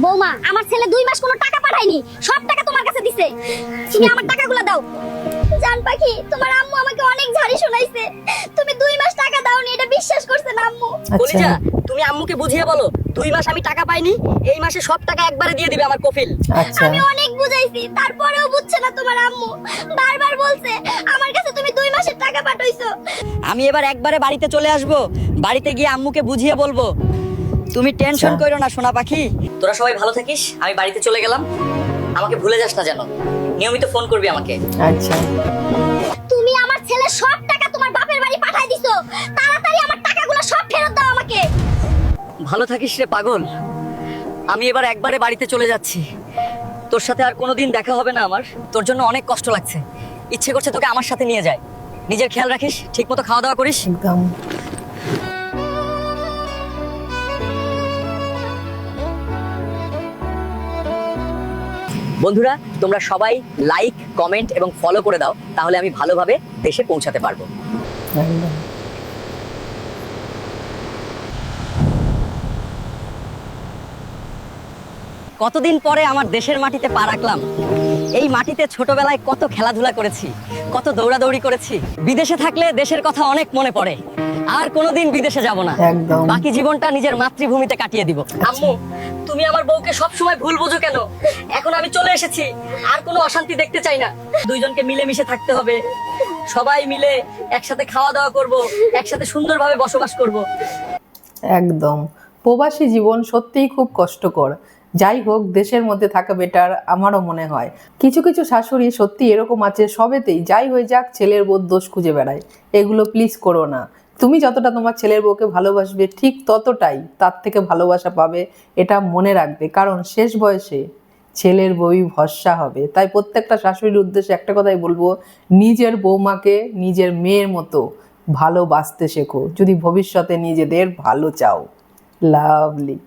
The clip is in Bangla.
বৌমা, আমার ছেলে 2 মাস কোনো টাকা পাঠায়নি, সব টাকা তোমার কাছে দিছে। তুমি আমার টাকাগুলো দাও। জান পাখি, তোমার আম্মু আমাকে অনেক ঝাড়ি শোনাইছে, তুমি 2 মাস টাকা দাওনি, এটা বিশ্বাস করছে না আম্মু। কলিজা, তুমি আম্মুকে বুঝিয়ে বলো 2 মাস আমি টাকা পাইনি, এই মাসে সব টাকা একবারে দিয়ে দিবে আমার কফিল। আমি অনেক বুঝাইছি, তারপরেও বুঝছে না তোমার আম্মু। বারবার বলছে আমার কাছে তুমি 2 মাসের টাকা পাঠাইছো। আমি এবার একবারে বাড়িতে চলে আসব, বাড়িতে গিয়ে আম্মুকে বুঝিয়ে বলবো। তুমি টেনশন করো না সোনা পাখি, তোরা সবাই ভালো থাকিস, আমি বাড়িতে চলে গেলাম। আমাকে ভুলে যাস না যেন, নিয়মিত ফোন করবি আমাকে। আচ্ছা, তুমি আমার ছেলে সব টাকা তোমার বাপের বাড়ি পাঠাই দিছো, তাড়াতাড়ি আমার টাকাগুলো সব ফেরত দাও আমাকে। ভালো থাকিস রে পাগল, আমি এবার একবারে বাড়িতে চলে যাচ্ছি। তোর সাথে আর কোনোদিন দেখা হবে না আমার, তোর জন্য অনেক কষ্ট লাগছে, ইচ্ছে করছে তোকে আমার সাথে নিয়ে যায়। নিজের খেয়াল রাখিস, ঠিকমতো খাওয়া দাওয়া করিস। একদম। বন্ধুরা, তোমরা সবাই লাইক, কমেন্ট এবং ফলো করে দাও, তাহলে আমি ভালোভাবে দেশে পৌঁছাতে পারবো। একদম। কতদিন পরে আমার দেশের মাটিতে পা রাখলাম। এই মাটিতে ছোটবেলায় কত খেলাধুলা করেছি, কত দৌড়াদৌড়ি করেছি। বিদেশে থাকলে দেশের কথা অনেক মনে পড়ে, আর কোনোদিন বিদেশে যাব না। একদম। বাকি জীবনটা নিজের মাতৃভূমিতে কাটিয়ে দিব। আম্মু, তুমি আমার বউকে সব সময় ভুল বোঝো কেন? এখন আমি চলে এসেছি, আর কোনো অশান্তি দেখতে চাই না। দুইজনকে মিলেমিশে থাকতে হবে, সবাই মিলে একসাথে খাওয়া দাওয়া করব, একসাথে সুন্দরভাবে বসবাস করব। একদম। প্রবাসী জীবন সত্যিই খুব কষ্টকর। যাই হোক, দেশের মধ্যে থাকা বেটার আমারও মনে হয়। কিছু কিছু শাশুড়ি সত্যি এরকম আছে, সবেতেই যাই হয়ে যাক ছেলের বউ দোষ খুঁজে বেড়ায়। এগুলো প্লিজ করো না। তুমি যতটা তোমার ছেলের বউকে ভালোবাসবে, ঠিক ততটাই তার থেকে ভালোবাসা পাবে, এটা মনে রাখবে। কারণ শেষ বয়সে ছেলের বউই ভরসা হবে। তাই প্রত্যেকটা শাশুড়ির উদ্দেশ্যে একটা কথাই বলবো, নিজের বৌমাকে নিজের মেয়ের মতো ভালোবাসতে শেখো, যদি ভবিষ্যতে নিজেদের ভালো চাও। লাভলি।